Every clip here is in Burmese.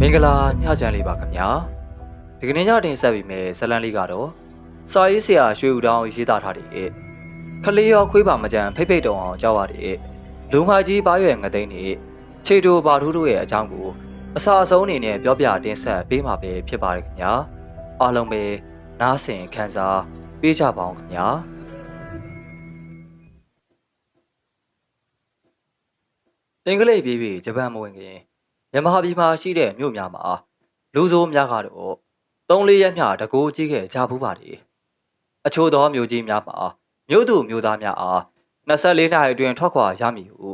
မင်္ဂလာညချမ်းလေးပါခင်ဗျာဒီကနေ့ညတင်ဆက်ပြီးမယ်ဇလန်လေးကတော့စာရေးဆရာရွှေဦးတောင်ရေးသားထားတဲ့ခလေးရောခွေးပါမကြံဖိတ်ဖိတ်တုံအောင်ကြောက်ရတဲ့လူမကြီးပါရွယ်ငသိန်းနေခြေတိုဘာထူးတို့ရဲ့အကြောင်းကိုအစာအဆုံးအနေနဲ့ပြောပြတင်ဆက်ပေးမှာပဲဖြစ်ပါတယ်ခင်ဗျာအားလုံးပဲနားဆင်ခံစားပေးကြပါအောင်ခင်ဗျာအင်္ဂလိပ်ပြည်ဂျပန်မဝင်ခင်မြန်မာပြည်မှာရှိတဲ့မြို့များမှာလူဆိုးများကတော့3-4ရက်မျှတကိုးကြီးခဲ့ကြဘူးပါတယ်အချို့သောမြို့ကြီးများမှာမြို့သူမြို့သားများအား24နှစ်အတွင်းထွက်ခွာရမည်ဟု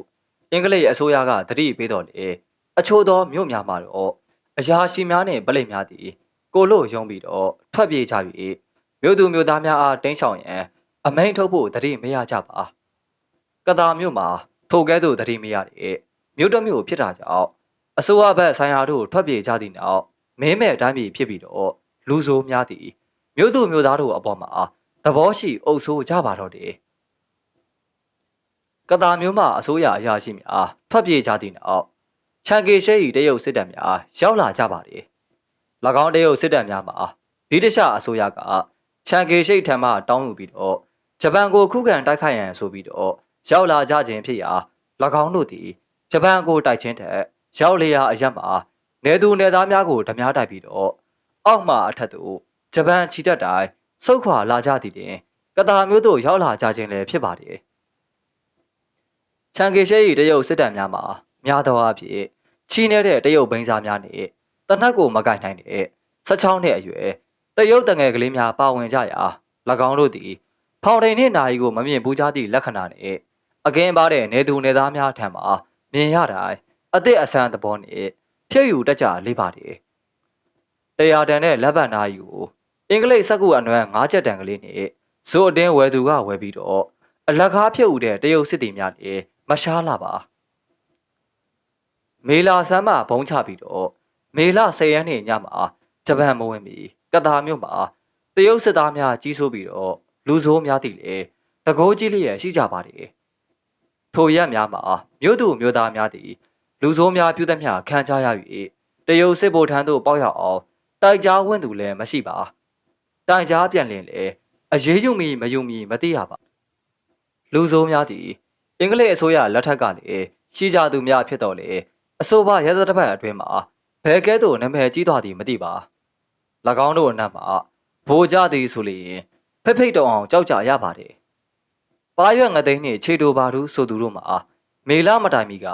အင်္ဂလိပ်အစိုးရကတတိပေးတော်လေအချို့သောမြို့များမှာတော့အရာရှိများနှင့်ပလိတ်များသည်ကိုလို့ယုံပြီးတော့ထွက်ပြေးကြ၍မြို့သူမြို့သားများအားတင်းဆောင်ရန်အမိန့်ထုတ်ဖို့တတိမရကြပါကတာမြို့မှာထိုကဲ့သို့တတိမရတဲ့မြို့တစ်မြို့ဖြစ်တာကြောင့်အစိုးရဘက်ဆိုင်ရာတို့ထွက်ပြေးကြသည့်နောက်မင်းမဲ့တိုင်းပြည်ဖြစ်ပြီးတော့လူဆိုးများသည်မြို့သူမြို့သားတို့အပေါ်မှာသဘောရှိအုပ်ဆိုးကြပါတော့တယ်ကတာမျိုးမှာအစိုးရအရာရှိများထွက်ပြေးကြသည့်နောက်ချန်ကေရှဲဤတရုတ်စစ်တပ်များရောက်လာကြပါတယ်၎င်းတရုတ်စစ်တပ်များမှာဗြိတိရှအစိုးရကချန်ကေရှဲထံမှတောင်းယူပြီးတော့ဂျပန်ကိုခုခံတိုက်ခိုက်ရန်ဆိုပြီးတော့ရောက်လာကြခြင်းဖြစ်ရာ၎င်းတို့သည်ဂျပန်ကိုတိုက်ချင်းတဲ့ရောက်လေရာအရက်မှာနေသူနေသားများကိုဓမြတိုက်ပြီးတော့အောက်မှအထက်သို့ဂျပန်ချီတက်တိုင်းဆုတ်ခွာလာကြသည်တင်ကတာမျိုးတို့ရောက်လာကြခြင်းလည်းဖြစ်ပါတယ်ချန်ကေရှဲ၏တရုတ်စစ်တပ်များမှာများသောအားဖြင့်ချီနေတဲ့တရုတ်ဘိန်းစားများနဲ့တနက်ကိုမကင်နိုင်တဲ့16နှစ်အရွယ်တရုတ်တငယ်ကလေးများပါဝင်ကြရာ၎င်းတို့သည်ဖောင်တိန်နှင့်နာရီကိုမမြင်ဘူးကြသည့်လက္ခဏာနဲ့အကင်းပါတဲ့နေသူနေသားများထံမှမြင်ရတိုင်းအသည့်အဆန်းသဘောနဲ့ဖြည့်ယူတတ်ကြလေးပါတယ်တရားတန်တဲ့လက်ပတ်နာရီကိုအင်္ဂလိပ်စက္ကူအနွမ်း9ချက်တန်ကလေးနဲ့ဇိုအတင်းဝယ်သူကဝယ်ပြီးတော့အလက်ကားဖြည့်ယူတဲ့တရုတ်စစ်သည်များနဲ့မရှားလာပါမေလာဆန်းမှဘုံချပြီးတော့မေလ10ရက်နေ့ညမှာဂျပန်မဝင်မီကတာမြို့မှာတရုတ်စစ်သားများကြီးစိုးပြီးတော့လူဆိုးများသည်လေတကိုးကြီးလျက်ရှိကြပါတယ်ထိုရက်များမှာမြို့သူမြို့သားများသည်လူဆိုးများပြုသမျှခံကြရ၍တရုတ်စစ်ဗိုလ်ထမ်းတို့ပေါက်ရောက်အောင်တိုက်ကြားဝင့်သူလည်းမရှိပါတိုင်ကြားပြန်လင်လေအရေးယူမီမယူမီမသိရပါလူဆိုးများသည်အင်္ဂလိပ်အစိုးရလက်ထက်ကလည်းရှိကြသူများဖြစ်တော်လေအဆိုပါရဲတပ်ဖွဲ့အတွင်းမှာဘယ်ကဲ့သို့နာမည်ကြီးသွားသည်မသိပါ၎င်းတို့အနက်မှာဗိုလ်ကြသည်ဆိုလျင်ဖိတ်ဖိတ်တုံအောင်ကြောက်ကြရပါတယ်ပါရွက်ငသိန်းနှင့်ခြေတိုဘာထူးဆိုသူတို့မှာမေလမတိုင်မီက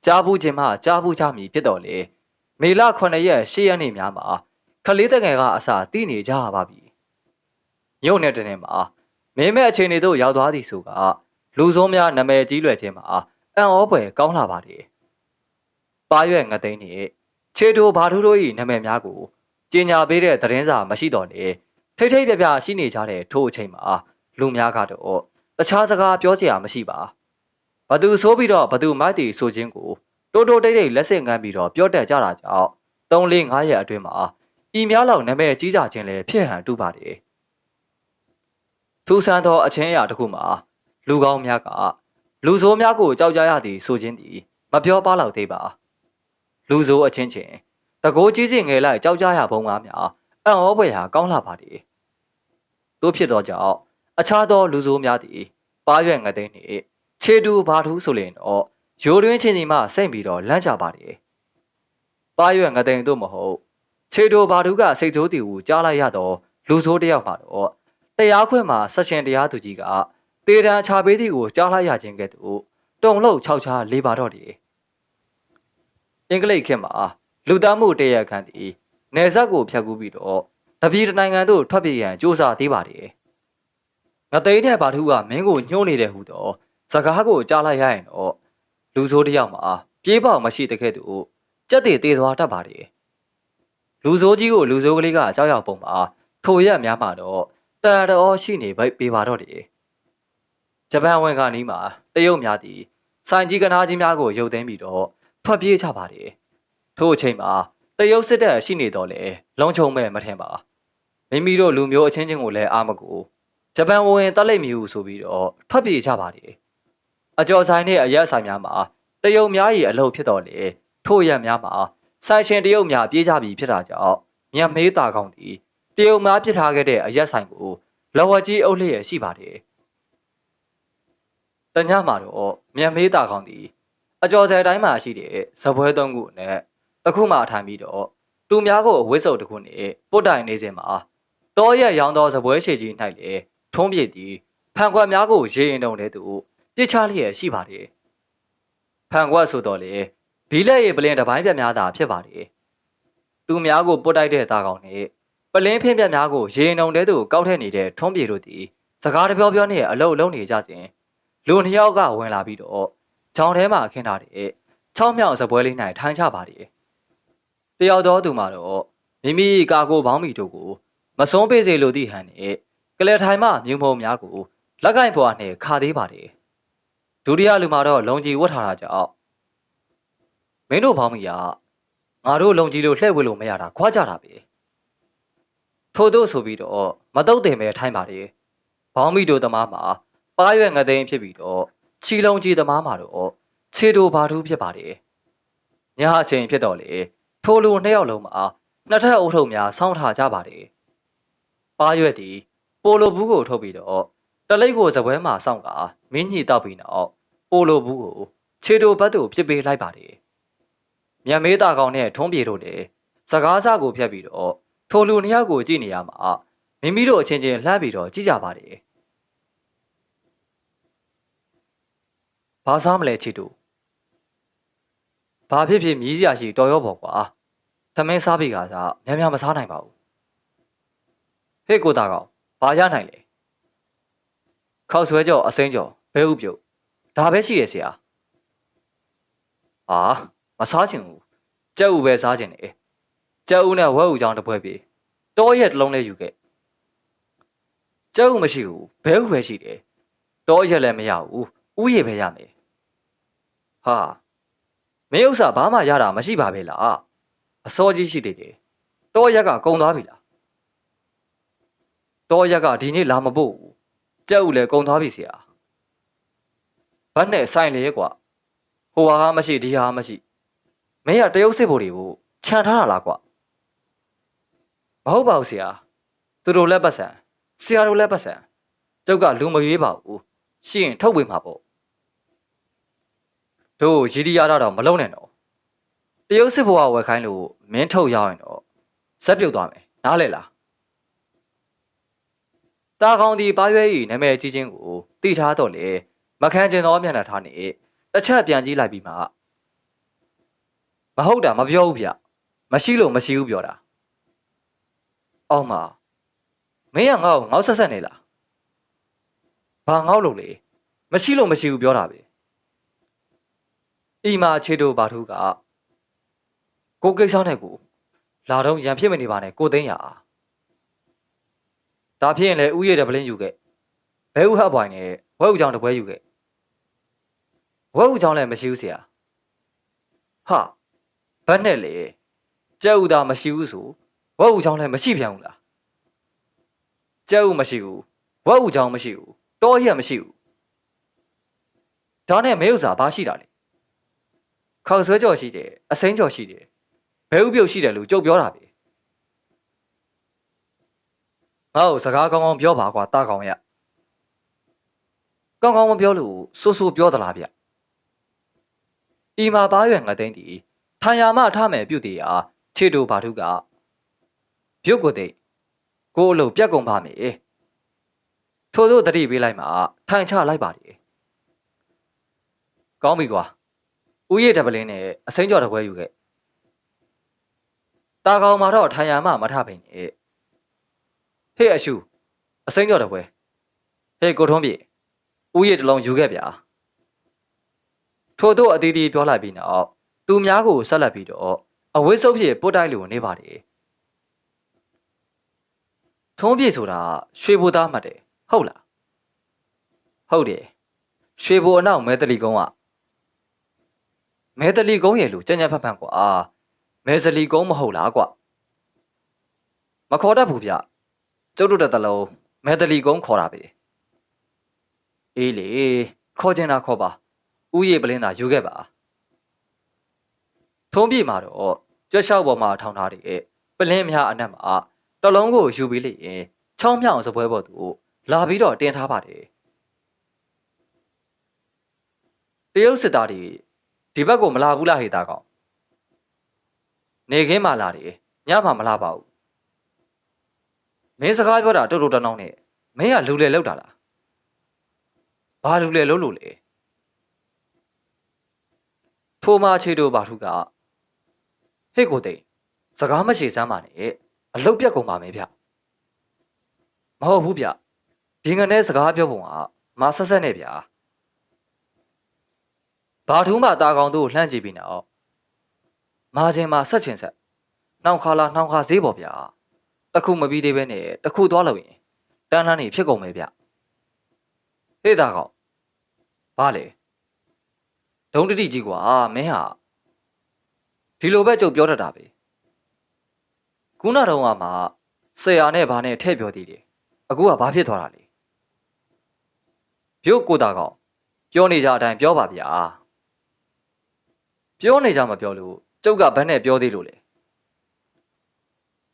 ကြားဘူးခြင်းမှကြားဘူးချမည်ဖြစ်တော်လေမေလ9ရက်10ရက်နေ့များမှာခလေးတငယ်ကအစာတီးနေကြရပါပြီရုပ်နဲ့တနေ့မှာမင်းမဲ့အခြေအနေတို့ရောက်သွားသည်ဆိုကလူဆိုးများနာမည်ကြီးလွယ်ခြင်းမှာအံ့ဩဖွယ်ကောင်းလာပါတယ်ပါရွက်ငသိန်းနှင့်ခြေတိုဘာထူးတို့၏နာမည်များကိုကြေညာပေးတဲ့သတင်းစာမရှိတော့လေထိတ်ထိတ်ပြပြရှိနေကြတဲ့ထို့အချိန်မှာလူများကတော့တခြားစကားပြောစရာမရှိပါဘသူဆိုးပြီးတော့ဘသူမိုက်တီဆိုခြင်းကိုတိုးတိုးတိတ်တိတ်လက်ဆင့်ကမ်းပြီးတော့ပြောတတ်ကြတာကြောင့်3-4-5ရက်အတွင်းမှာဤများလောက်နာမည်ကြီးကြခြင်းလည်းဖြစ်ဟန်တူပါတယ်ထူးဆန်းသောအချင်းအရာတစ်ခုမှာလူကောင်းများကလူဆိုးများကိုကြောက်ကြရသည်ဆိုခြင်းသည်မပြောပါတော့သေးပါလူဆိုးအချင်းချင်းတကိုးကြီးကြီးငယ်လိုက်ကြောက်ကြရပုံကားများအံ့ဩဖွယ်ဟာကောင်းလာပါတယ်တို့ဖြစ်သောကြောင့်အခြားသောလူဆိုးများသည်ပါရွက်ငသိန်းနှင့်ခြေတူဘာထူးဆိုလျင်တော့ရိုးတွင်းချင်းစီမှစိတ်ပြီးတော့လန့်ကြပါတယ်ပါရွက်ငသိန်းတို့မဟုတ်ခြေတူဘာထူးကစိတ်ဆိုးတီကိုကြားလိုက်ရတော့လူဆိုးတယောက်မှာတော့တရားခွင့်မှာဆက်ရှင်တရားသူကြီးကတေတံချပေးသည်ကိုကြားလိုက်ရခြင်းကဲ့သို့တုံလို့ခြောက်ချားလေးပါတော့တယ်အင်္ဂလိပ်ခေတ်မှာလူသားမှုတရက်ခန့်သည်နေဆက်ကိုဖျက်ကူးပြီးတော့တပြည်နိုင်ငံသို့ထွက်ပြေးရန်ကြိုးစားသေးပါတယ်ငသိန်းတဲ့ဘာထူးကမင်းကိုညှိုးနေတယ်ဟုတော့စကားကိုကြားလိုက်ရရင်တော့လူဆိုးတယောက်မှာပြေးပေါက်မရှိတဲ့ကဲ့သို့ကြက်တည်သေးသွားတတ်ပါတယ်လူဆိုးကြီးကိုလူဆိုးကလေးကကြောက်ရောက်ပုံမှာထိုရက်များမှာတော့တန်တော်ရှိနေပေးပါတော့တယ်ဂျပန်ဝန်ကနီးမှာတရုတ်များသည်စိုင်ကြီးကနားကြီးများကိုရုပ်သိမ်းပြီးတော့ထွက်ပြေးကြပါတယ်ထို့အချိန်မှာတရုတ်စစ်တပ်ရှိနေတော့လေလုံခြုံမဲ့မထင်ပါမိမိတို့လူမျိုးအချင်းချင်းကိုလည်းအာမကူဂျပန်ဝင်တက်လိုက်မည်ဟုဆိုပြီးတော့ထွက်ပြေးကြပါတယ်အကျော်ဆိုင်နဲ့အရက်ဆိုင်များမှာတရုတ်များ၏အလုပ်ဖြစ်တော်လေထို့ရက်များမှာ ဆိုင်ရှင်တရုတ်များပြေးကြပြီးဖြစ်တာကြောင့်မြတ်မေးတာကောင်းသည်တရုတ်များပြစ်ထားခဲ့တဲ့အရက်ဆိုင်ကိုလော်ဝကြီးအုပ်လျက်ရှိပါတယ်တညမှာတော့မြတ်မေးတာကောင်းသည်အကျော်ဆယ်တိုင်းမှာရှိတဲ့ဇပွဲသုံးခုနဲ့တစ်ခုမှထိုင်ပြီးတော့သူများကိုဝစ်စုပ်တစ်ခုနဲ့ပုတ်တိုင်နေစဉ်မှာတောရက်ရောင်းသောဇပွဲရှည်ကြီး၌လေထုံးပြည့်သည်ဖန်ခွက်များကိုရေရင်တုံတဲ့သူပြစ်ချလျက်ရှိပါတယ်ဖန်ခွက်ဆိုတော့လေဘီလက်ရည်ပလင်တစ်ပိုင်းပြက်များသာဖြစ်ပါတယ်သူများကိုပုတ်တိုက်တဲ့သားကောင်နဲ့ပလင်းဖင်းပြက်များကိုရေရင်တုံတဲ့သူကောက်ထည့်နေတဲ့ထုံးပြည့်တို့သည်စကားတပြောပြောနဲ့အလုံးလုံးနေကြစဉ်လူနှစ်ယောက်ကဝင်လာပြီးတော့ချောင်းထဲမှာခင်းထားတဲ့ချောင်းမြောင်ဇပွဲလေး၌ထိုင်ချပါတယ်တယောက်သောသူမှာတော့မိမိကာကိုဘောင်းမီတို့ကိုမစွန်းပေးစေလိုသည့်ဟန်နဲ့ကလေးထိုင်မှမြုံမုံများကိုလက်ကင်ပွားနဲ့ခါသေးပါတယ်ဒုတိယလူမှာတော့လုံကြီးဝတ်ထားတာကြောင့်မင်းတို့ဘောင်းမီကငါတို့လုံကြီးလို့လှည့်ဝဲလို့မရတာခွာကြတာပဲထို့သို့ဆိုပြီးတော့မတုတ်တင်ပဲထိုင်ပါတယ်ဘောင်းမီတို့သမားမှာပါရွက်ငသိန်းဖြစ်ပြီးတော့ချီလုံးကြီးသမားမှာတော့ခြေတို့ဘာထူးဖြစ်ပါတယ်ညအချိန်ဖြစ်တော့လေထိုလူနှစ်ယောက်လုံးမှာနှစ်ထပ်အုပ်ထုပ်များဆောင်းထားကြပါတယ်ပါရွက်သည်ပိုလိုဘူးကိုထုတ်ပြီးတော့တလိပ်ကိုစပွဲမှာစောင့်ကမင်းကြီးတောက်ပြီးနောက်ပိုလိုဘူးကိုခြေတို့ဘက်သို့ပြစ်ပေးလိုက်ပါတယ်မြတ်မေးတာကောင်နဲ့ထုံးပြေတို့လည်းစကားစကိုဖြတ်ပြီးတော့ထိုလူနှစ်ယောက်ကိုကြည့်နေရမှာမိမိတို့အချင်းချင်းလှမ်းပြီးတော့ကြည့်ကြပါတယ်ဘာစားမလဲချီတို့ဘာဖြစ်ဖြစ်မြည်စရာရှိတော်ရောပေါ့ကွာသမင်းစားပြီးကစားများများမစားနိုင်ပါဘူးဟေ့ကိုတာကောင်ဘာရနိုင်လဲခောက်ဆွဲကြော်အစိမ်းကြော်ဘဲဥပြုတ်ဒါပဲရှိရဆရာမစားချင်ဘူးကြက်ဥပဲစားချင်တယ်ကြက်ဥနဲ့ဝက်ဥချောင်းတစ်ပွဲပြေတောရက်တစ်လုံးလေးယူခဲ့ကြက်ဥမရှိဘူးဘဲဥပဲရှိတယ်တောရက်လည်းမရဘူးဥရည်ပဲရမယ်ဟာမင်းဥစ္စာဘာမှရတာမရှိပါပဲလားအစောကြီးရှိသေးတယ်တောရက်ကကုံသွားပြီလားတောရက်ကဒီနေ့လာမပို့ဘူးကြက်ဥလည်းကုံသွားပြီဆရာဘတ်နဲ့ဆိုင်လေကွာဟိုဟာမရှိဒီဟာမရှိမင်းကတရုတ်စစ်ဖို့တွေကိုခြံထားတာလားကွာမဟုတ်ပါဘူးဆရာသူတို့လည်းပတ်စံဆရာတို့လည်းပတ်စံကျုပ်ကလူမရွေးပါဘူးရှိရင်ထုတ်ပေးမှာပေါ့တို့ရည်ရရတော့မလုံးနဲ့တော့တရုတ်စစ်ဘဝဝယ်ခိုင်းလို့မင်းထုတ်ရောက်ရင်တော့ဇက်ပြုတ်သွားမယ်နားလဲလားတာကောင်ဒီပါရွဲဤနာမည်ကြီးချင်းကိုတိထားတော့လေမခန်းကျင်သောမျက်နှာထားနေတစ်ချက်ပြန်ကြည့်လိုက်ပြီးမှမဟုတ်တာမပြောဘူးဗျမရှိလို့မရှိဘူးပြောတာအော်မမင်းကငါ့ကိုငေါ့ဆက်ဆက်နေလားဘာငေါ့လို့လေမရှိလို့မရှိဘူးပြောတာပဲဤမှာခြေတို့ဘာထူးကကိုကိစ္စနဲ့ကိုလာတော့ရံဖြစ်မနေပါနဲ့ကိုသိန်းရဒါဖြစ်ရင်လေဥရည်တပလင်းယူခဲ့ဘဲဥဟပ်ပွိုင်နဲ့ဝဲဥချောင်းတပွဲယူခဲ့ဝဲဥချောင်းလည်းမရှိဘူးဆရာဟာဘတ်နဲ့လေကြက်ဥသာမရှိဘူးဆိုဝဲဥချောင်းလည်းမရှိပြန်ဘူးလားကြက်ဥမရှိဘူးဝဲဥချောင်းမရှိဘူးတောရက်မရှိဘူးဒါနဲ့မဲဥစာဘာရှိတာလဲခောက်ဆွဲကြော်ရှိတယ်အစိမ်းကြော်ရှိတယ်ဘဲဥပြုတ်ရှိတယ်လို့ကြုတ်ပြောတာပဲငါ့ကိုစကားကောင်းကောင်းပြောပါကွာတာကောင်ရကောင်းကောင်းမပြောလို့စိုးစိုးပြောသလားဗျဤမှာပါရွယ်ငါသိန်းတီထိုင်ယာမထားမယ်ပြုတ်တည်ရာခြေတို့ဘာထုကပြုတ်ကိုသိကိုအလုပ်ပြက်ကုန်ပါမယ်ထို့သောတတိပေးလိုက်မှာထိုင်ချလိုက်ပါတယ်ကောင်းပြီကွာဥရည်တပလင်းနဲ့အစိမ်းကြော်တပွဲယူခဲ့တာကောင်မှာတော့ထိုင်ယာမမထဖိန်နဲ့ဟေ့အရှုအစိမ်းကြော်တပွဲဟေ့ကိုထုံးပြေဥရည်တလုံးယူခဲ့ဗျာထို့သောအသေးသေးပြောလိုက်ပြီးနောက်သူများကိုဆက်လက်ပြီးတော့အဝိစုပ်ဖြစ်ပုတ်တိုက်လိုနေပါတယ်ထုံးပြေဆိုတာရွှေဘိုသားမှတ်တယ်ဟုတ်လားဟုတ်တယ်ရွှေဘိုအနောက်မဲတလီကုန်းကမဲတလီကုန်းရဲ့လို့ကြံ့ကြံ့ဖတ်ဖတ်ကွာမဲစလီကုန်းမဟုတ်လားကွာမခေါ်တတ်ဘူးဗျကျုပ်တို့တလုံးမဲတလီကုန်းခေါ်တာပဲအေးလေခေါ်ချင်တာခေါ်ပါဥယေပလင်းသာယူခဲ့ပါထုံးပြေမှာတော့ ကြွက်လျှောက်ပေါ်မှာထောင်ထားတဲ့ပလင်းများအနက်မှာတလုံးကိုယူပြီးလေရင်ချောင်းမြောင်စပွဲပေါ်သို့လာပြီးတော့တင်ထားပါတယ်တရုတ်စစ်သားတွေဒီဘက်ကိုမလာဘူးလားဟေ့သားကောင်နေခင်းမှလာတယ်ညမှမလာပါဘူးမင်းစကားပြောတာတော်တော်တနောင်းနဲ့မင်းကလူလေလောက်တာလားဘာလူလေလို့လို့လဲထိုမချေတို့ဘာထုကဟေ့ကိုသိစကားမရှိစမ်းပါနဲ့အလုတ်ပြက်ကုန်ပါမယ်ဗျမဟုတ်ဘူးဗျဒီငနဲ့စကားပြောပုံကမဆက်ဆက်နဲ့ဗျာဘာထူးမှတာကောင်တို့လှမ်းကြည့်ပြီးနော်မာချင်းမှာဆက်ချင်ဆက်နှောင်ခါလာနှောင်ခါဈေးပေါ်ဗျာတခုမပြီးသေးပဲနဲ့တခုသွားလို့ရင်တန်းတန်းနေဖြစ်ကုန်မယ်ဗျဟေ့တာကောင်ဘာလဲဒုံတတိကြီးကွာမင်းဟာဒီလိုပဲကြုံပြောတတ်တာပဲခုနတော့ကမှဆရာနဲ့ဘာနဲ့ထဲ့ပြောသေးတယ်အခုကဘာဖြစ်သွားတာလဲပြုတ်ကိုတာကောင်ပြောနေကြအတိုင်းပြောပါဗျာပြောနေကြမပြောလို့ကျုပ်ကဘယ်နဲ့ပြောသေးလို့လဲ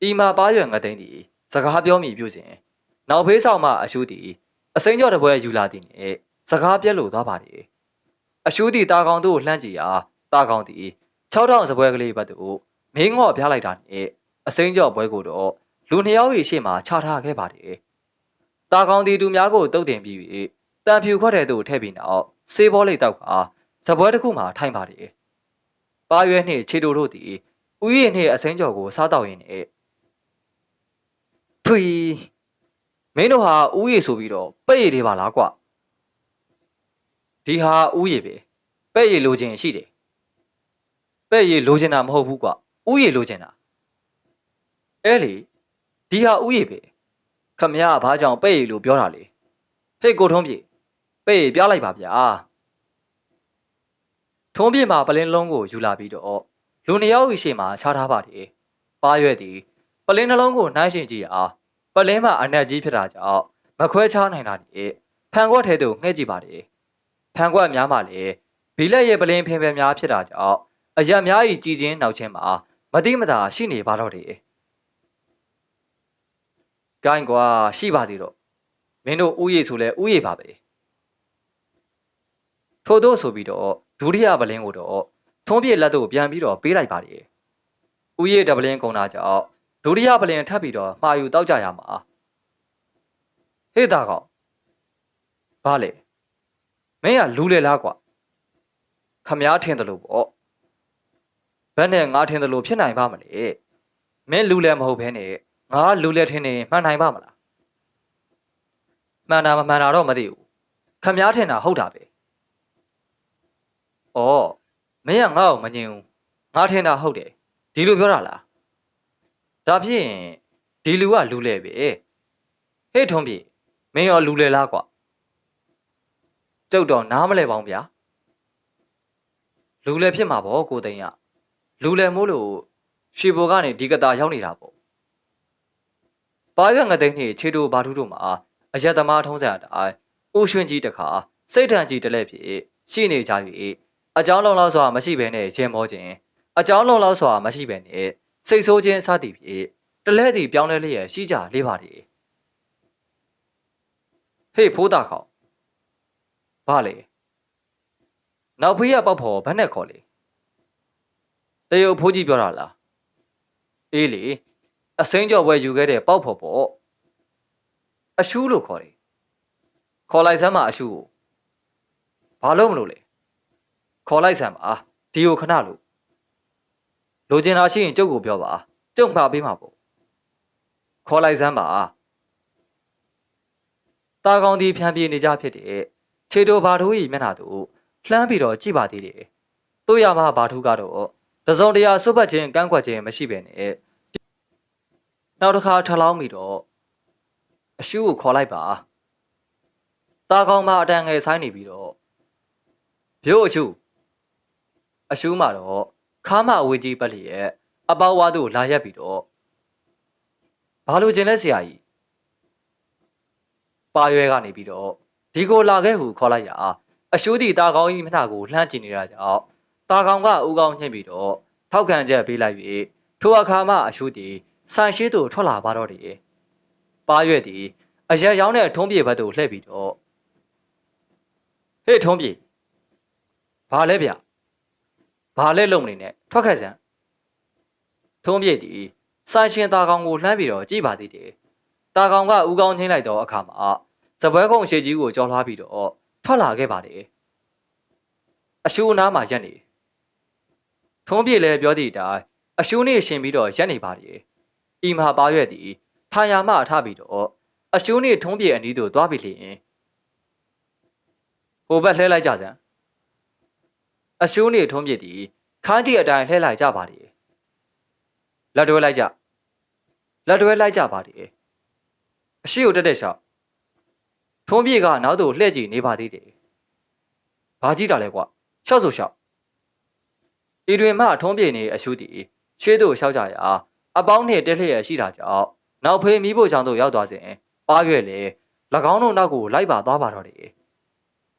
ဤမှာပါရွယ်ငသိန်းတီစကားပြောမိပြုစဉ်နောက်ဖေးဆောင်မှအရှုတီအစိမ်းကြောတပွဲယူလာသည်နဲ့စကားပြက်လို့သွားပါတယ်အရှုတီတာကောင်တို့လှမ်းကြည့်ရာတာကောင်တီ6000စပွဲကလေးဘတ်တို့မင်းငော့ပြလိုက်တာနဲ့အစိမ်းကြောပွဲကိုတော့လူနှစ်ယောက်ရဲ့ရှေ့မှာချထားခဲ့ပါတယ်တာကောင်တီသူများကိုတုတ်တင်ပြီးတန်ဖြူခွက်တဲ့သူထည့်ပြီးနောက်ဆေးဘောလိတ်တောက်ကစပွဲတစ်ခုမှထိုင်ပါတယ်ပါရွယ်နှင့်ခြေတိုတို့သည်ဥယျာဉ်နှင့်အစိမ်းကြောကိုစားတော့ရင်းနဲ့ထွီမင်းတို့ဟာဥယျာဉ်ဆိုပြီးတော့ပဲ့ရည်တွေပါလားကွာဒီဟာဥယျာဉ်ပဲပဲ့ရည်လိုချင်ရှိတယ်ပဲ့ရည်လိုချင်တာမဟုတ်ဘူးကွာဥယျာဉ်လိုချင်တာအဲ့လေဒီဟာဥယျာဉ်ပဲခမရဘာကြောင့်ပဲ့ရည်လိုပြောတာလဲဟေ့ကိုထုံးပြေပဲ့ရည်ပြလိုက်ပါဗျာထုံးပြေမှာပလင်းလုံးကိုယူလာပြီးတော့လူနှစ်ယောက်ရှိမှချထားပါတယ်ပါရွက်သည်ပလင်းနှလုံးကိုနှိုင်းရှင်ကြည့်အားပလင်းမှာအနက်ကြီးဖြစ်တာကြောင့်မခွဲခြားနိုင်တာနဲ့ဖန်ခွက်ထဲသို့ငှဲ့ကြည့်ပါတယ်ဖန်ခွက်များမှလည်းဘီလက်ရဲ့ပလင်းဖင်ဖင်များဖြစ်တာကြောင့်အရက်များ၏ကြည်ချင်းနောက်ချင်းမှာမတိမတာရှိနေပါတော့တယ်ဂိုင်းကွာရှိပါသေးတော့မင်းတို့ဥယေဆိုလဲဥယေပါပဲထို့သောဆိုပြီးတော့ဒုတိယပလင်းကိုတော့ထုံးပြည့်လက်သို့ပြန်ပြီးတော့ပေးလိုက်ပါတယ်ဥယေတပလင်းကုန်တာကြောင့်ဒုတိယပလင်ထပ်ပြီးတော့မှာယူတောက်ကြရမှာဟေ့တာကောင်ဘာလဲမင်းကလူလေလားကွာခမားထင်တယ်လို့ပေါ့ဘယ်နဲ့ငါထင်တယ်လို့ဖြစ်နိုင်ပါမလဲမင်းလူလေမဟုတ်ဘဲနဲ့ငါလူလေထင်နေမှန်နိုင်ပါမလားမှန်တာမမှန်တာတော့မသိဘူးခမားထင်တာဟုတ်တာပဲဩမင်းကငါ့ကိုမငြင်းဘူးငါထင်တာဟုတ်တယ်ဒီလိုပြောတာလားဒါဖြင့်ဒီလူကလူလဲပဲဟေ့ထုံးပြေမင်းရောလူလဲလားကွာကျုပ်တော့နားမလဲပါဘူးဗျာလူလဲဖြစ်မှာပေါ့ကိုသိန်းကလူလဲမို့လို့ရွှေဘိုကနေဒီကတာရောက်နေတာပေါ့ပါရွက်ငသိန်းနှင့်ခြေတိုဘာထူးတို့မှာအရက်သမားထုံးစံအတိုင်းဦးရွှင်ကြီးတခါစိတ်ထန်ကြီးတလဲဖြစ်ရှိနေကြ၍အကြောင်းလုံးလောက်စွာမရှိဘဲနဲ့ရင်မောခြင်းအကြောင်းလုံးလောက်စွာမရှိဘဲနဲ့စိတ်ဆိုးခြင်းစသည်ဖြင့်တလဲစီပြောင်းလဲလျက်ရှိကြလေးပါလေဟေးဖိုးတာခေါဘာလဲနောက်ဖေးရပေါက်ဖို့ဘယ်နဲ့ခေါ်လဲတရုတ်ဖိုးကြီးပြောတာလားအေးလေအစိမ်းကြော်ပွဲယူခဲ့တဲ့ပေါက်ဖို့ပေါ့အရှူးလို့ခေါ်တယ်ခေါ်လိုက်စမ်းပါအရှူးကိုဘာလို့မလို့လဲခေါ်လိုက်စမ်းပါဒီကိုခဏလို့လိုချင်တာရှိရင်ကျုပ်ကိုပြောပါကျုပ်မှာပေးမှာပေါ့ခေါ်လိုက်စမ်းပါတာကောင်ဒီဖြန်ပြေနေကြဖြစ်တဲ့ခြေတိုဘာထိုးဤမျက်နှာသို့လှမ်းပြီးတော့ကြည့်ပါသေးတယ်တို့ရမှာဘာထိုးကတော့တစုံတရာစွတ်ပတ်ခြင်းကန့်ကွက်ခြင်းမရှိပဲနဲ့နောက်တစ်ခါထလောင်းပြီးတော့အရှူးကိုခေါ်လိုက်ပါတာကောင်မှအတန်ငယ်ဆိုင်နေပြီးတော့ပြို့အရှူးမှာတော့ခါမအဝေးကြီးပတ်လျက်အပေါဝါတို့လာရက်ပြီးတော့ဘာလို့ခြင်းလဲဆရာကြီးပါရွဲကနေပြီးတော့ဒီကိုလာခဲ့ဟုခေါ်လိုက်ရာအရှူးတီတာကောင်ကြီးမျက်နှာကိုလှမ်းကြည့်နေတာကြောင့်တာကောင်ကဦးကောင်းညှိပြီးတော့ထ ထောက်ခံချက်ပေးလိုက်၍ထိုအခါမှအရှုသည်ဆိုင်ရှိသို့ထွက်လာပါတော့တယ်ပါရွက်သည်အရက်ရောင်းတဲ့ထုံးပြေဘက်သို့လှည့်ပြီးတော့ဟေ့ထုံးပြေဘာလဲဗျဘာလဲလုံမနေနဲ့ထွက်ခက်စမ်းထုံးပြေသည်ဆိုင်ရှင်တာကောင်ကိုလှမ်းပြီးတော့ကြည့်ပါသေးတယ်တာကောင်ကဦးကောင်းချင်းလိုက်တော့အခါမှာစပွဲကုန်းရှေ့ကြီးကိုကြော်လွှားပြီးတော့ထွက်လာခဲ့ပါတယ်အရှုအနားမှာရက်နေထုံးပြေလည်းပြောသည့်အတိုင်းအရှုနှင့်ရှင်ပြီးတော့ရက်နေပါတယ်ဤမှာပါရွက်သည်ထာယာမှထပြီးတော့အရှုနှင့်ထုံးပြေအနီးသို့သွားပြီလျင်ဟိုဘက်လှဲလိုက်ကြစမ်းအရှုနှင့်ထုံးပြေသည်ခိုင်းသည့်အတိုင်းလှဲလိုက်ကြပါတယ်လက်တွဲလိုက်ကြပါတယ်အရှိကိုတက်တက်ရှောက်ထုံးပြေကနောက်သို့လှည့်ကြည့်နေပါသေးတယ်ဘာကြည့်တာလဲကွာရှောက်ဆိုရှောက်ဤတွင်မှထုံးပြေနေအရှုသည်ရှေ့သို့ရှောက်ကြရာအပေါင်းနှင့်တက်လျက်ရှိတာကြောင့်နောက်ဖေးမိဖို့ချောင်းသို့ရောက်သွားစဉ်ပါရွက်လေ၎င်းတို့နောက်ကိုလိုက်ပါသွားပါတော့တယ်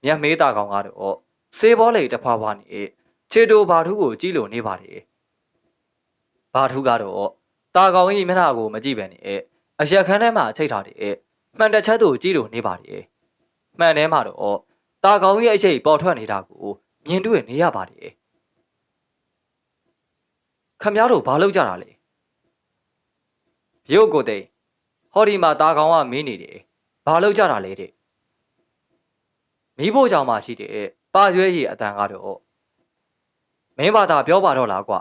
မြတ်မေးတာကောင်ကတော့စေဘောလေတဖွာဖွာနှင့်ခြေတိုဘာထုကိုကြည့်လို့နေပါတယ်ဘာထုကတော့တာကောင်၏မျက်နှာကိုမကြည့်ပဲနဲ့အရက်ခန်းထဲမှာချိတ်ထားတဲ့မှန်တစ်ချက်သို့ကြည့်လို့နေပါတယ်မှန်ထဲမှာတော့တာကောင်၏အရှိတ်ပေါ်ထွက်နေတာကိုမြင်တွေ့နေရပါတယ်ခမည်းတော်ဘာလုပ်ကြတာလဲရုပ်ကိုသိဟောဒီမှာတာကောင်ကမင်းနေတယ်ဘာလုပ်ကြတာလဲတဲ့မိဖို့ကြောင့်မှရှိတဲ့ပါရွဲရည်အတန်ကတော့မင်းဘာသာပြောပါတော့လားကွာ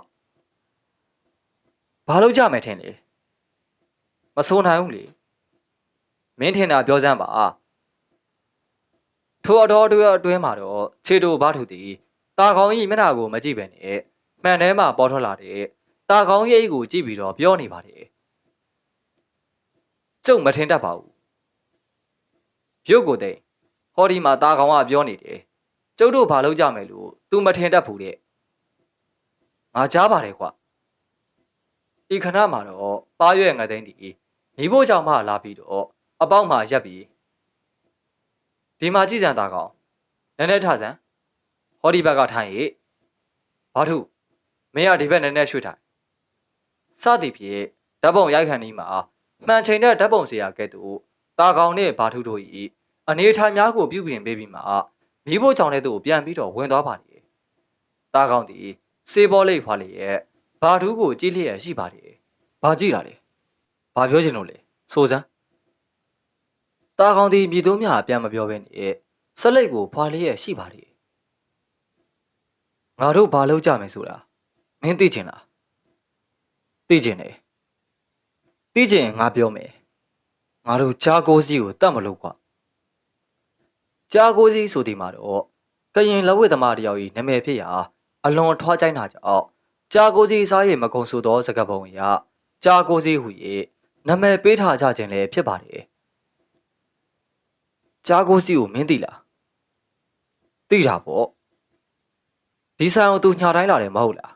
ဘာလုပ်ကြမယ်ထင်လဲမဆိုးနိုင်ဘူးလေမင်းထင်တာပြောစမ်းပါထိုအတော်အတွင်းမှာတော့ခြေတိုဘာထုသည်တာကောင်၏မျက်နှာကိုမကြည့်ပဲနဲ့မှန်ထဲမှာပေါ်ထွက်လာတဲ့တာကောင်၏အိတ်ကိုကြည့်ပြီးတော့ပြောနေပါတယ်ကျုပ်မထင်တတ်ပါဘူးရုပ်ကိုသိဟောဒီမှာတာကောင်ကပြောနေတယ်ကျုပ်တို့ဘာလုပ်ကြမယ်လို့ तू မထင်တတ်ဘူးတဲ့ငါကြားပါတယ်ကွာဤခဏမှာတော့ပါရွက်ငသိန်းသည်မိဖို့ကြောင့်မှလာပြီးတော့အပေါက်မှာရက်ပြီးဒီမှာကြည်စံတာကောင်နည်းနည်းထဆန်းဟောဒီဘက်ကထိုင်ရဲ့ဘာထုမင်းကဒီဘက်နည်းနည်းရွှေ့ထိုင်စသည်ဖြင့်ဓာတ်ပုံရိုက်ခန့်နီးမှာမှန်ချိန်တဲ့ဓာတ်ပုံဆရာကဲ့သို့တာကောင်နဲ့ဘာထုတို့၏အနေထိုင်များကိုပြုပြင်ပေးပြီးမှမိဖို့ကြောင့်တဲ့သူကိုပြန်ပြီးတော့ဝင်သွားပါလေတာကောင်သည်စေဘောလိတ်ဖွာလေရဲ့ဘာထုကိုကြည့်လျက်ရှိပါတယ်ဘာကြည့်တာလဲဘာပြောချင်လို့လဲဆိုစမ်းတာကောင်သည်မြေသုံးမြပြန်မပြောဘဲနဲ့ဆက်လက်ကိုဖွာလျက်ရှိပါတယ်ငါတို့ဘာလုပ်ကြမယ်ဆိုတာမင်းသိချင်လားသိချင်တယ်သိချင်ငါပြောမယ်ငါတို့ကြားကိုစီကိုတတ်မလို့ကွာကြားကိုစီဆိုဒီမှာတော့ကရင်လက်ဝဲသမားတယောက်၏နာမည်ဖြစ်ရာအလွန်ထွားကြိုင်းတာကြောင့်ကြားကိုစီစားရဲ့မကုံဆိုသောစကားပုံအရကြားကိုစီဟူ၍နာမည်ပေးထားကြခြင်းလည်းဖြစ်ပါတယ်ကြားကိုစီကိုမင်းသိလားသိတာပေါ့ဒီဆိုင်အောင်သူညာတိုင်းလာတယ်မဟုတ်လား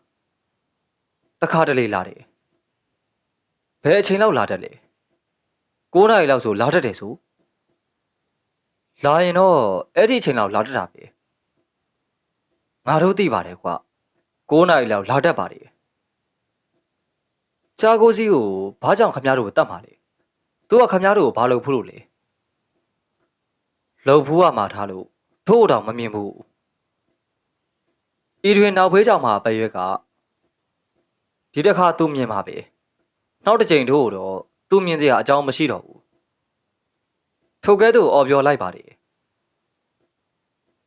တခါတလေလာတယ်ဘယ်အချိန်လောက်လာတတ်လဲ9 နာရီလောက်ဆိုလာတတ်တယ်ဆိုလာရင်တော့အဲ့ဒီအချိန်လောက်လာတတ်တာပဲငါတို့သိပါတယ်ကွာ9 နာရီလောက်လာတတ်ပါတယ်ကြားကိုစီကိုဘာကြောင့်ခမည်းတော်ကိုတတ်မှာလဲသူကခမည်းတော်ကိုဘာလုပ်ဖို့လို့လဲလှုပ်ဖူးကမှာထားလို့ထို့တောင်မမြင်ဘူးဤတွင်နောက်ဖေးကြောင်မှာပဲရွက်ကဒီတစ်ခါသူမြင်ပါပဲနောက်တစ်ချိန်ထို့တော့သူမြင်စရာအကြောင်းမရှိတော့ဘူးထိုကဲ့သို့အော်ပြောလိုက်ပါတယ်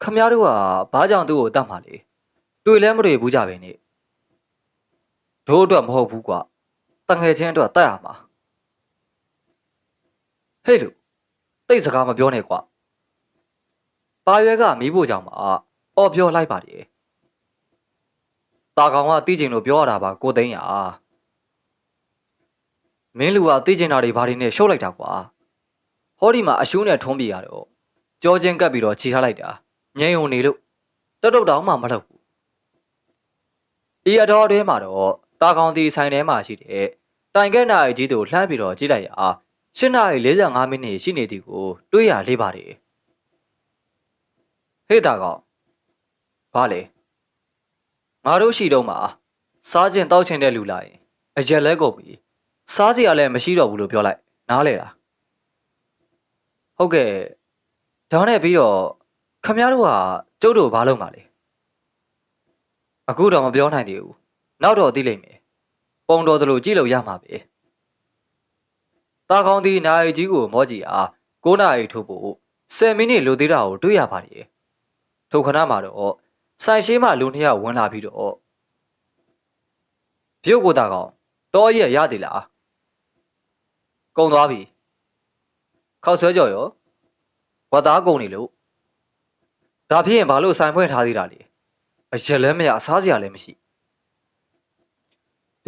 ခမည်းတော်ကဘာကြောင့်သူ့ကိုတတ်မှာလဲတွေ့လဲမတွေ့ဘူးကြပဲနဲ့တို့အတွက်မဟုတ်ဘူးကွာတငယ်ချင်းအတွက်တတ်ရမှာဟေ့လူတိတ်စကားမပြောနဲ့ကွာပါရွက်ကမီးဖို့ကြောင့်မှာအော်ပြောလိုက်ပါတယ်တာကောင်ကတီးကျင်လို့ပြောရတာပါကိုသိန်းရမင်းလူကတီးကျင်တာတွေဘာတွေနဲ့ရှုပ်လိုက်တာကွာဟောဒီမှာအရှုံးနဲ့ထုံးပြရတော့ကြောချင်းကပ်ပြီးတော့ခြိထားလိုက်တာငြိမ်ုံနေလို့တုတ်တောင်မှမလုပ်ဘူးဤအတော်အတွင်းမှာတော့တာကောင်တီဆိုင်ထဲမှာရှိတဲ့တိုင်ကက်နာရီကြီးတို့လှမ်းပြီးတော့ကြည့်လိုက်ရာ8:45 မိနစ်ရှိနေသည်ကိုတွေးရလေးပါတယ်ဟေ့တာကောင်ဘာလဲငါတို့ရှိတော့မှာ စားခြင်းတောက်ခြင်းတဲ့လူလာရင်အရက်လဲကုန်ပြီစားစရာလည်းမရှိတော့ဘူးလို့ပြောလိုက်နားလေလားဟုတ်ကဲ့ဒါနဲ့ပြီးတော့ခမရတို့ကကျုပ်တို့ဘာလုပ်မှာလဲအခုတော့မပြောနိုင်သေးဘူးနောက်တော့သိလိမ့်မယ်ပုံတော်သလိုကြည့်လို့ရမှာပဲတာကောင်းသည်နိုင်ကြီးကိုမောကြည့်အား9နာရီထိုးဖို့10မိနစ်လိုသေးတာကိုတွေ့ရပါတယ်ထိုခဏမှာတော့ဆိုင်ရှိမှလူနှစ်ယောက်ဝင်လာပြီးတော့ပြုတ်ကိုတာကောင်တော်ရရသေးလားကုံသွားပြီခောက်ဆွဲကြော်ရောဝတ်သားကုံနေလို့ဒါဖြစ်ရင်ဘာလို့ဆိုင်ဖွင့်ထားသေးတာလဲအရက်လည်းမရစားစရာလည်းမရှိ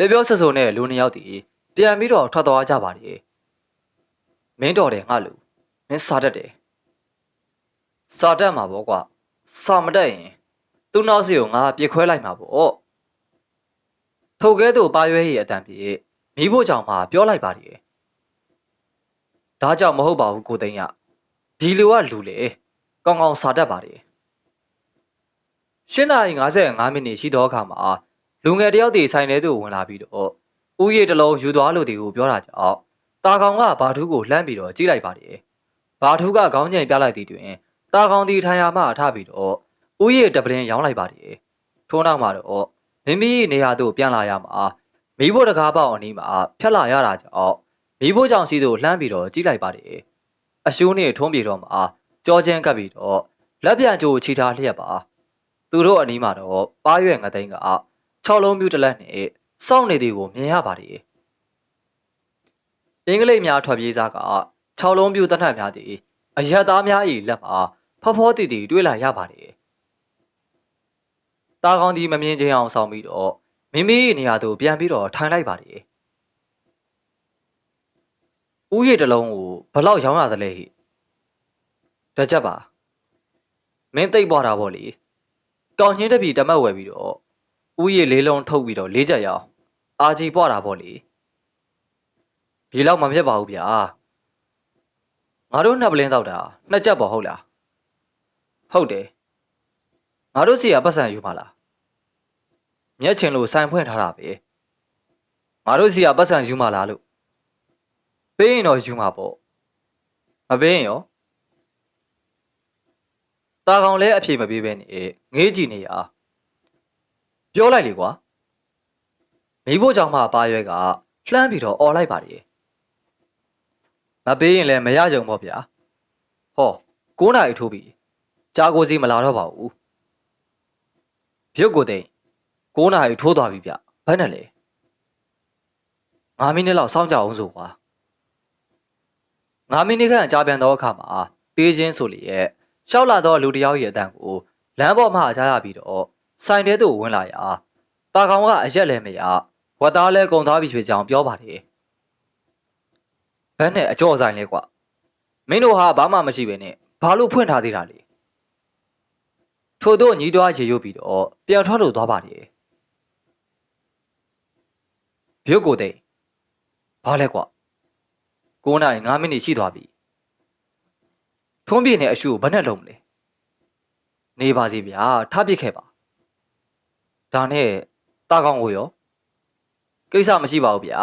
ပြောဆဆိုနဲ့လူနှစ်ယောက်တည်းပြန်ပြီးတော့ထွက်သွားကြပါတယ်မင်းတော်တယ်ငါလူမင်းစားတတ်တယ်စားတတ်မှာပေါ့ကွာစားမတတ်ရင်သူ့နောက်စီကိုငါပြစ်ခွဲလိုက်မှာပေါ့ထိုကဲသို့ပါရွဲရဲ့အတန်ပြေမိဖို့ကြောင့်မှပြောလိုက်ပါတယ်ဒါကြောင့်မဟုတ်ပါဘူးကိုသိန်းရဒီလူကလူလေကောင်းကောင်းစားတတ်ပါတယ်8:55မိနစ်ရှိသောအခါမှာလူငယ်တယောက်တည်းဆိုင်ထဲသို့ဝင်လာပြီးတော့ဦးရည်တစ်လုံးယူသွားလို့ဒီကိုပြောတာကြောင့်တာကောင်ကဘာထူးကိုလှမ်းပြီးတော့ကြည့်လိုက်ပါတယ်ဘာထူးကခေါင်းငိမ်ပြလိုက်သည်တွင်တာကောင်ဒီထိုင်ရာမှထပြီးတော့ဦးရည်တပလင်းရောင်းလိုက်ပါတယ်ထိုးနောက်မှာတော့မိမိနေရာသို့ပြန်လာရမှာမိဖို့တကားပေါက်အနီးမှာဖြတ်လာရတာကြောင့်မိဖို့ကြောင့်စီသို့လှမ်းပြီးတော့ကြည့်လိုက်ပါတယ်အရှူးနဲ့ထုံးပြေတော့မှာကြောချင်းကပ်ပြီးတော့လက်ပြန်ကြိုချီထားလျက်ပါသူတို့အနီးမှာတော့ပါရွက်ငသိန်းက6လုံးပြူတလက်နဲ့စောင့်နေသည်ကိုမြင်ရပါတယ်အင်္ဂလိပ်များထွက်ပြေးစားက6လုံးပြူတနတ်များသည်အရက်သားများ၏လက်မှာဖောဖောတီတီတွေ့လာရပါတယ်တာကောင်းဒီမမြင်ချင်းအောင်ဆောင်ပြီးတော့မိမိနေရာသို့ပြန်ပြီးတော့ထိုင်လိုက်ပါတယ်ဦးရည်တစ်လုံးကိုဘလောက်ရောင်းရသလဲဟိတကြက်ပါမင်းသိပ်ပွားတာပေါ့လေကောင်းချင်းတပြီတမတ်ဝယ်ပြီးတော့ဦးရည်လေးလုံးထုတ်ပြီးတော့၄ချက်ရအောင်အာကြီးပွားတာပေါ့လေဒီလောက်မမြတ်ပါဘူးဗျာငါတို့နှစ်ပလင်းတောက်တာ2ချက်ပေါ့ဟုတ်လားဟုတ်တယ်ငါတို့စီကပတ်စံယူပါလားမျက်ချင်လို့ဆိုင်ဖွင့်ထားတာပဲငါတို့စီကပတ်စံယူပါလားလို့ပေးရင်တော့ယူမှာပေါ့မပေးရင်ရောတာကောင်လဲအဖြေမပေးဘဲနေငေးကြည့်နေရပြောလိုက်လေကွာမိဖို့ကြောင့်မှပါရွဲကလှမ်းပြီးတော့អော်လိုက်ပါတယ်မပေးရင်လည်းမရကြုံပေါ့ဗျာဟော9နာရီထိုးပြီကြာကိုစီမလာတော့ပါဘူးပြုတ်ကိုသိန်း9နာရီထိုးသွားပြီဗျဘယ်နဲ့လဲ9မိနစ်လောက်စောင့်ကြအောင်ဆိုကွာ9မိနစ်ခန့်ကြာပြန်သောအခါမှာတေးချင်းဆိုလျက်ရှောက်လာသောလူတစ်ယောက်ရဲ့အတန်ကိုလမ်းပေါ်မှကြားရပြီးတော့ဆိုင်ထဲသို့ဝင်လာရာတာကောင်ကအရက်လည်းမရဝတ်သားလည်းကုန်သွားပြီဖြစ်ကြောင်းပြောပါတယ်ဘယ်နဲ့အကြော့ဆိုင်လဲကွမင်းတို့ဟာဘာမှမရှိပဲနဲ့ဘာလို့ဖွင့်ထားသေးတာလဲထို့သောညီတော်ရေရွတ်ပြီးတော့ပြန်ထွက်လို့သွားပါတယ်ပြုတ်ကိုသိဘာလဲကွ9:05မိနစ်ရှိသွားပြီထုံးပြင်းနဲ့အရှူကိုဘယ်နဲ့လုံးမလဲနေပါစီဗျာထားပစ်ခဲ့ပါဒါနဲ့တာကောင်ကိုရောကိစ္စမရှိပါဘူးဗျာ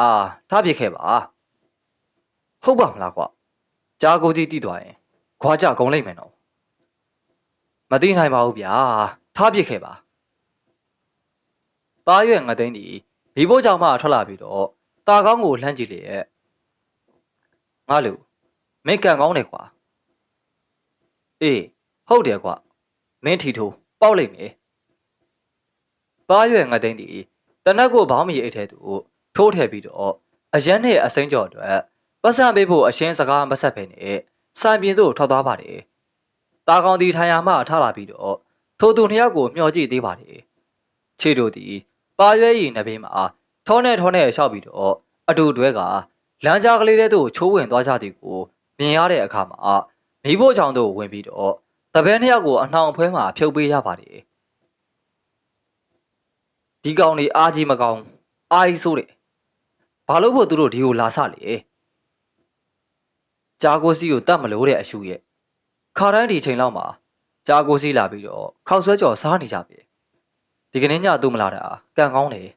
ထားပစ်ခဲ့ပါဟုတ်ပါမလားကွကြားကိုကြီးတိသွားရင်ခွာကြကုန်လိုက်မယ်နော်မသိနိုင်ပါဘူးဗျာထားပစ်ခဲ့ပါပါရွက်ငသိန်းဒီမိဖို့ကြောင့်မှထွက်လာပြီးတော့တာကောင်းကိုလှမ်းကြည့်လေရဲ့ငါလူမင်းကန်ကောင်းတယ်ကွာအေးဟုတ်တယ်ကွမင်းထီထိုးပေါက်လိုက်မယ်ပါရွက်ငသိန်းဒီတနက်ကိုဘောင်းမီအိတ်ထဲသူထိုးထည့်ပြီးတော့အရန်နဲ့အစိမ်းကြော်အတွက်ပတ်စံပေးဖို့အရှင်းစကားမဆက်ဖဲနဲ့စိုင်ပြင်သို့ထွက်သွားပါတယ်တာကောင်ဒီထိုင်ရာမှထလာပြီးတော့ထိုသူနှစ်ယောက်ကိုမျှော်ကြည့်သေးပါတယ်ခြေတို့သည်ပါရွဲရီနဘေးမှာထောနဲ့ရှောက်ပြီးတော့အတူတွဲကလမ်းကြားကလေးတဲ့သို့ချိုးဝင်သွားကြသည်ကိုမြင်ရတဲ့အခါမှာမိဖို့ချောင်းသို့ဝင်ပြီးတော့တပည့်နှစ်ယောက်ကိုအနှောင်အဖွဲမှာဖြုတ်ပေးရပါတယ်ဒီကောင်တွေအားကြီးမကောင်းအားကြီးဆိုးတယ်ဘာလို့ဖို့သူတို့ဒီကိုလာဆလေဂျာကိုစီကိုတတ်မလို့တဲ့အရှူရဲ့ခါတိုင်းဒီချိန်လောက်မှာဂျာကိုစီလာပြီးတော့ခောက်ဆွဲကြော်စားနေကြပြီဒီကနေ့ညသူ့မလာတာကံကောင်းတယ်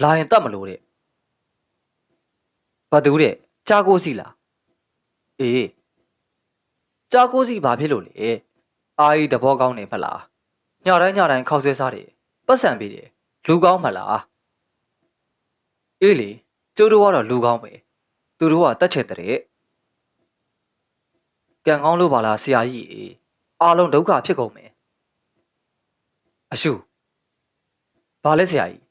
လာရင်တတ်မလို့တဲ့ဘာတူတဲ့ကြားကိုစီလားအေးကြားကိုစီဘာဖြစ်လို့လဲအာကြီးတဘောကောင်းနေဖလားညတိုင်းခောက်ဆွဲစားတယ်ပတ်စံပေးတယ်လူကောင်းမလားအေးလေကျိုးတို့ကတော့လူကောင်းပဲသူတို့ကတတ်ချက်တဲ့ကံကောင်းလို့ပါလားဆရာကြီးအားလုံးဒုက္ခဖြစ်ကုန်မယ်အရှုဘာလဲဆရာကြီး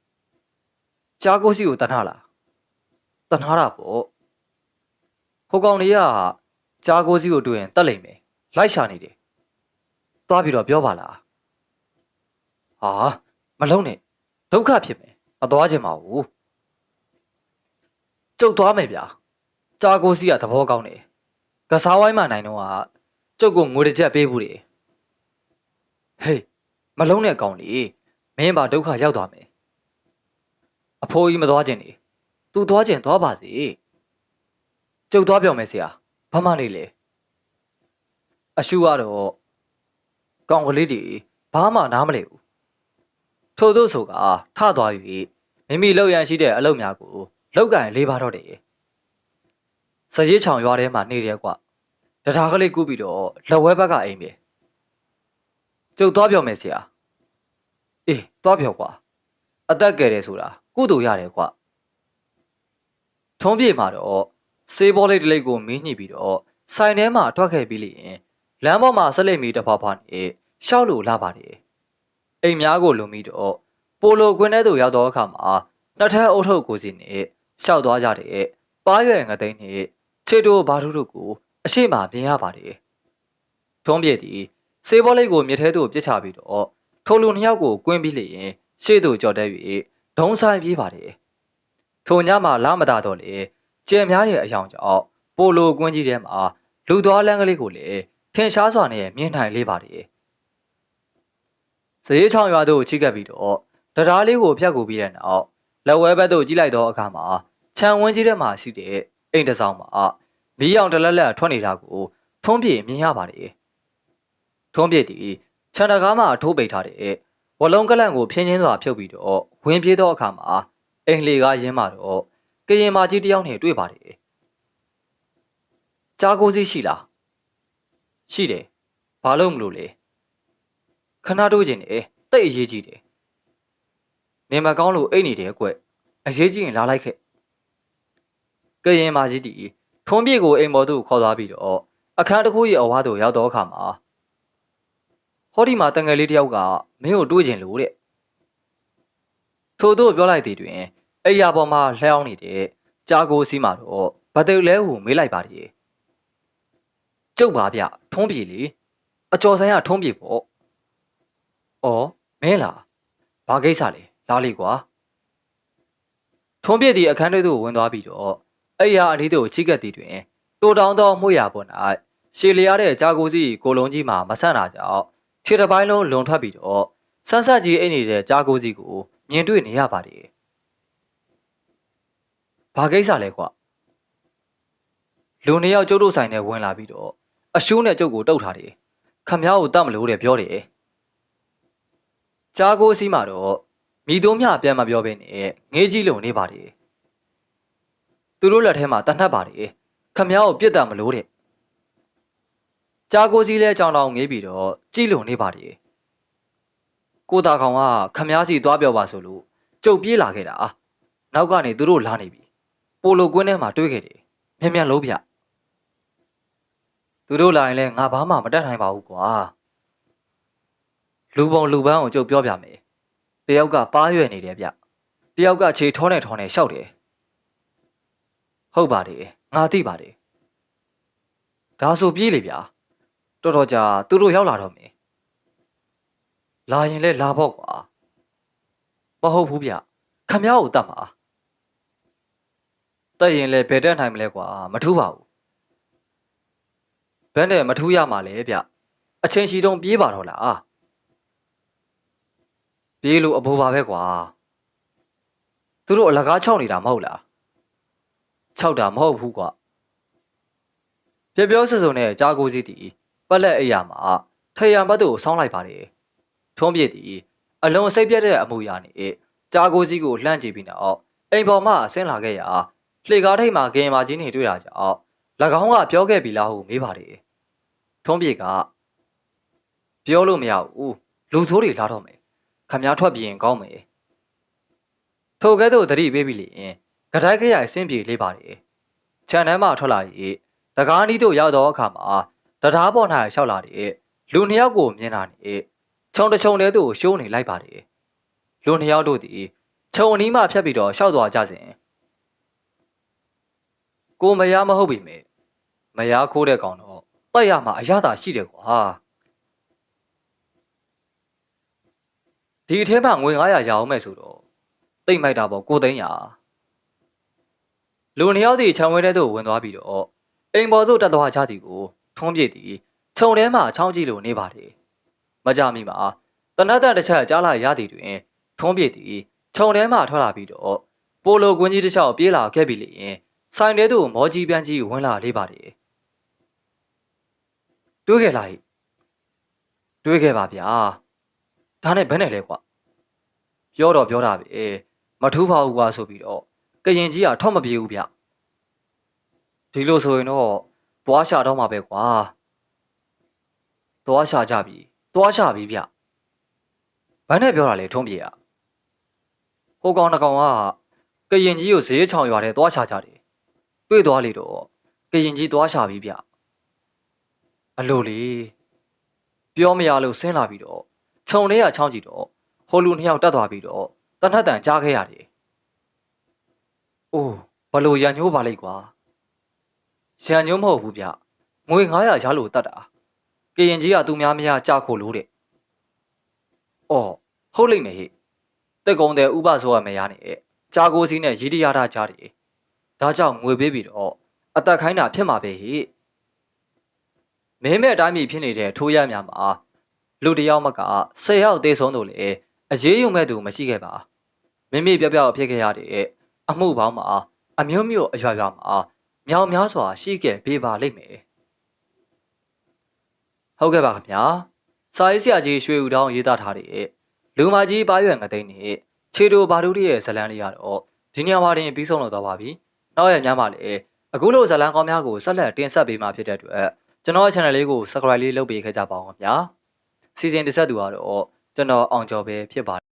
ကြားကိုစီကိုတဏှာလားတဏှာတာပေါ့ဟိုကောင်လေးကကြားကိုစီကိုတွေ့ရင်တတ်လိမ့်မယ်လိုက်ရှာနေတယ်သွားပြီးတော့ပြောပါလားဟာမလုံးနဲ့ဒုက္ခဖြစ်မယ်မသွားချင်ပါဘူးကျုပ်သွားမယ်ဗျာကြားကိုစီကသဘောကောင်းတယ်ကစားဝိုင်းမှနိုင်တော့ကကျုပ်ကငွေတစ်ချက်ပေးဘူးတယ်ဟေးမလုံးနဲ့ကောင်လေးမင်းပါဒုက္ခရောက်သွားမယ်အဖိုးကြီးမသွားချင်နေသူသွားချင်သွားပါစေကျုပ်သွားပြောမယ်ဆရာဘာမှနေလေအရှုကတော့ကောင်ကလေးတွေဘာမှနားမလဲဘူးထို့သို့ဆိုကထသွား၍မိမိလောက်ရန်ရှိတဲ့အလုပ်များကိုလောက်ကင်လေးပါတော့တယ်စရေးချောင်ရွာထဲမှာနေတယ်ကွတရားကလေးကူးပြီးတော့လက်ဝဲဘက်ကအိမ်ပဲကျုပ်သွားပြောမယ်ဆရာအေးသွားပြောကွာအသက်ကယ်တယ်ဆိုတာကုသိုလ်ရတယ်ကွထုံးပြေမှာတော့ဆေးဘောလေးတစ်လိပ်ကိုမင်းညှိပြီးတော့ဆိုင်ထဲမှာထွက်ခဲ့ပြီးလျင်လမ်းပေါ်မှာဆက်လက်မီတစ်ဖွာဖွာနဲ့ရှောက်လို့လာပါတယ်အိမ်များကိုလုံပြီးတော့ပိုလိုကွင်းထဲသို့ရောက်တော့အခါမှာနှစ်ထပ်အုပ်ထုပ်ကိုစီနဲ့ရှောက်သွားကြတဲ့ပါးရွယ်ငသိန်းနဲ့ခြေတိုဘာထုတို့ကိုအရှိမမြင်ရပါတယ်ထုံးပြေသည်ဆေးဘောလေးကိုမြစ်ထဲသို့ပြစ်ချပြီးတော့ထိုလူနှစ်ယောက်ကိုကွင်းပြီးလျင်ရှေ့သို့ကြော်တက်၍ဒုံဆိုင်ပြေးပါတယ်ထိုညမှာလာမတာတော့လေကျဲများရဲ့အယောင်ကြောင့်ပိုလိုကွင်းကြီးထဲမှာလူသွားလန်းကလေးကိုလည်းထင်ရှားစွာနဲ့မြင်နိုင်လေးပါတယ်စရေးချောင်းရွာသို့ချိကပ်ပြီးတော့တရားလေးကိုဖြတ်ကူပြီးတဲ့နောက်လက်ဝဲဘက်သို့ကြည့်လိုက်တော့အခါမှာခြံဝင်းကြီးထဲမှာရှိတဲ့အိမ်တစ်ဆောင်မှာမီးရောင်တလက်လက်ထွက်နေတာကိုထုံးပြေမြင်ရပါတယ်ထုံးပြေသည်ခြံတကားမှာထိုးပိတ်ထားတဲ့ဝလုံးကလန့်ကိုဖြင်းချင်းစွာဖြုတ်ပြီးတော့ဝင်ပြေးသောအခါမှာအိမ်လေကားရင်းမှတော့ကရင်မကြီးတယောက်နဲ့တွေ့ပါတယ်ကြားကိုစီရှိလားရှိတယ်ဘာလို့မလို့လဲခဏတိုးခြင်းနဲ့တိတ်အရေးကြီးတယ်နေမကောင်းလို့အိတ်နေတယ်ကွအရေးကြီးရင်လာလိုက်ခဲ့ကရင်မကြီးတီထုံးပြေကိုအိမ်ပေါ်သို့ခေါ်သွားပြီးတော့အခန်းတစ်ခုရဲ့အဝါသို့ရောက်တော့အခါမှာဟောဒီမှာတငယ်လေးတယောက်ကမင်းကိုတွေးခြင်းလို့တဲ့ထို့သို့ပြောလိုက်သည်တွင်အိယာပေါ်မှာလှောင်းနေတဲ့ကြားကိုစီးမှာတော့ဗတိတ်လဲဟုမေးလိုက်ပါတယ်ကျုပ်ပါဗျထုံးပြေလေအကျော်ဆိုင်ကထုံးပြေပေါ့အော်မင်းလားဘာကိစ္စလဲလာလေကွာထုံးပြေသည်အခန်းထဲသို့ဝင်သွားပြီးတော့အိယာအနီးသို့ချိကပ်သည်တွင်တိုးတောင်းသောမှုရာပေါ်၌ရှည်လျားတဲ့ကြားကိုစီးကိုလုံးကြီးမှာမဆန့်တာကြောင့်ခြေတစ်ပိုင်းလုံးလွန်ထွက်ပြီးတော့ဆန်းဆက်ကြီးအိတ်နေတဲ့ကြားကိုစီးကိုမြင်တွေ့နေရပါတယ်ဘာကိစ္စလဲကွလူနှစ်ယောက်ကျုပ်တို့ဆိုင်နဲ့ဝင်လာပြီးတော့အရှုံးနဲ့ကျုပ်ကိုတုတ်ထားတယ်ခမ ्या ကိုတတ်မလို့တဲ့ပြောတယ်ကြားကိုစီးမှာတော့မိသုံးမြပြန်မပြောဘဲနဲ့ငေးကြီးလုံနေပါတယ်သူတို့လက်ထဲမှာတတ်နှက်ပါတယ်ခမ ्या ကိုပြစ်တတ်မလို့တဲ့ကြားကိုစီးလဲကြောင်တောင်ငေးပြီးတော့ကြည်လုံနေပါတယ်ကိုတာကောင်ကခမ ्या စီသွားပြောပါဆိုလို့ကျုပ်ပြေးလာခဲ့တာနောက်ကနေသူတို့လာနေပြီပိုလိုကွင်းထဲမှာတွေးခဲ့တယ်မြန်လုံးပြသူတို့လာရင်လည်းငါဘာမှမတတ်နိုင်ပါဘူးကွာလူပုံလူပန်းကိုကျုပ်ပြောပြမယ်တယောက်ကပါးရွယ်နေတယ်ဗျတယောက်ကခြေထောနဲ့ရှောက်တယ်ဟုတ်ပါတယ်ငါသိပါတယ်ဒါဆိုပြေးလေဗျာတော်တော်ကြာသူတို့ရောက်လာတော့မယ်လာရင်လည်းလာပေါ့ကွာမဟုတ်ဘူးဗျခမ ्या ကိုတတ်မှာတက်ရင်လည်းဘယ်တက်နိုင်မလဲကွာမထူးပါဘူးဘယ်နဲ့မထူးရမှာလဲဗျအချင်းရှိတုံးပြေးပါတော့လားပြေးလို့အဘိုးပါပဲကွာသူတို့အလကားချောက်နေတာမဟုတ်လားချောက်တာမဟုတ်ဘူးကွာပြပြောစစုံနဲ့ကြားကိုစီးတီပက်လက်အိယာမှာထရံဘတ်တို့ဆောင်းလိုက်ပါတယ်ထုံးပြည့်တီအလုံးစိတ်ပြတ်တဲ့အမူအရာနဲ့ ကြာကိုကြီးကိုလှမ်းကြည့်ပြီးနောက်အိမ်ပေါ်မှဆင်းလာခဲ့ရာလှေကားထိပ်မှာကင်မာကြီးနေတွေ့တာကြောင့်၎င်းကပြောခဲ့ပြီလားဟုမေးပါတယ်ထွန်းပြေကပြောလို့မရဘူးလူဆိုးတွေလာတော့မယ်ခမည်းထွက်ပြေးရင်ကောင်းမယ်ထိုကဲ့သို့သတိပေးပြီးလျင်ကတိုက်ခရိုင်ဆင်းပြေးလေးပါတယ်ခြံထဲမှထွက်လာ၍တကားနီးသို့ရောက်သောအခါမှာတရားပေါ်၌လျှောက်လာတဲ့လူနှစ်ယောက်ကိုမြင်လာနှင့်ခြုံတခြုံတဲသို့ရှိုးနေလိုက်ပါတယ်လူနှစ်ယောက်တို့သည်ခြုံအနီးမှဖြတ်ပြီးတော့ရှောက်သွားကြစဉ်ကိုမရမဟုတ်ပြီမေမရခိုးတဲ့ကောင်တော့တိုက်ရမှာအရသာရှိတယ်ကွာဒီအထဲမှာငွေ900ရအောင်မဲ့ဆိုတော့တိတ်မိုက်တာပေါ့ကိုသိန်းရလူနှစ်ယောက်သည်ခြံဝဲထဲသို့ဝင်သွားပြီးတော့အိမ်ပေါ်သို့တက်သွားကြသည်ကိုထွန်းပြည့်သည်ခြုံထဲမှချောင်းကြည့်လို့နေပါတယ်မကြမီမှာတနတ်တန်တစ်ချက်ကြားလာရသည်တွင်ထွန်းပြည့်သည်ခြုံထဲမှထွက်လာပြီးတော့ပိုလိုကွင်းကြီးတစ်လျှောက်ပြေးလာခဲ့ပြီလျင်ဆိုင်ထဲသို့မောကြီးပန်းကြီးဝင်လာလေးပါတယ်တွေးခဲ့လိုက်တွေးခဲ့ပါဗျာဒါနဲ့ဘယ်နဲ့လဲကွာပြောတော့ပြောတာပဲမထူးပါဘူးကွာဆိုပြီးတော့ကရင်ကြီးကထောက်မပြေဘူးဗျဒီလိုဆိုရင်တော့သွားရှာတော့မှာပဲကွာသွားရှာကြပြီသွားရှာပြီဗျဘယ်နဲ့ပြောတာလဲထုံးပြေကဟိုကောင်တစ်ကောင်ကရင်ကြီးကိုဈေးချောင်ရွာထဲသွားရှာကြတယ်တွေ့သွားလေတော့ကရင်ကြီးသွားရှာပြီဗျအလိုလေပြောမရလို့ဆင်းလာပြီးတော့ခြုံထဲကချောင်းကြည့်တော့ဟိုလူနှစ်ယောက်တက်သွားပြီးတော့တနတ်တန်ကြားခဲ့ရတယ်။အိုးဘလို့ရန်ညိုးပါလိမ့်ကွာ။ရန်ညိုးမဟုတ်ဘူးဗျ။ငွေ900ရလို့တတ်တာ။ကရင်ကြီးကသူများမရကြခို့လို့တဲ့။အော်ဟုတ်လိမ့်မယ်ဟဲ့။တက်ကုံတဲ့ဥပဆိုရမရနဲ့။ကြာကိုစီးနဲ့ရီတရတာကြားတယ်။ဒါကြောင့်ငွေပေးပြီးတော့အသက်ခိုင်းတာဖြစ်မှာပဲဟဲ့။မဲမဲ့တိုင်းပြည်ဖြစ်နေတဲ့ထိုးရများမှာလူတယောက်မက10ယောက်သေဆုံးလို့လေအရေးယူမဲ့သူမရှိခဲ့ပါမိမိပြောက်ပြောက်ဖြစ်ခဲ့ရတဲ့အမှုပေါင်းမှာအမျိုးမျိုးအရွာရွာမှာမြောင်များစွာရှိခဲ့ပေးပါလိမ့်မယ်ဟုတ်ကဲ့ပါခင်ဗျာစာရေးဆရာကြီးရွှေဦးတောင်းရေးသားထားတဲ့လူမကြီးပါရွယ်ငသိန်းနဲ့ခြေတိုဘာဒူရဲ့ဇလန်းလေးကတော့ဒီညမှာတင်ပြီးဆုံးတော့ပါပြီနောက်ရညမှာလည်းအခုလိုဇလန်းကောင်းများကိုဆက်လက်တင်ဆက်ပေးမှာဖြစ်တဲ့အတွက်ကျွန်တော်ရဲ့ channel လေးကို subscribe လေးလုပ်ပေးခဲ့ကြပါဦးခင်ဗျာစီစဉ်တင်ဆက်သူကတော့ကျွန်တော်အောင်ကျော်ပဲဖြစ်ပါတယ်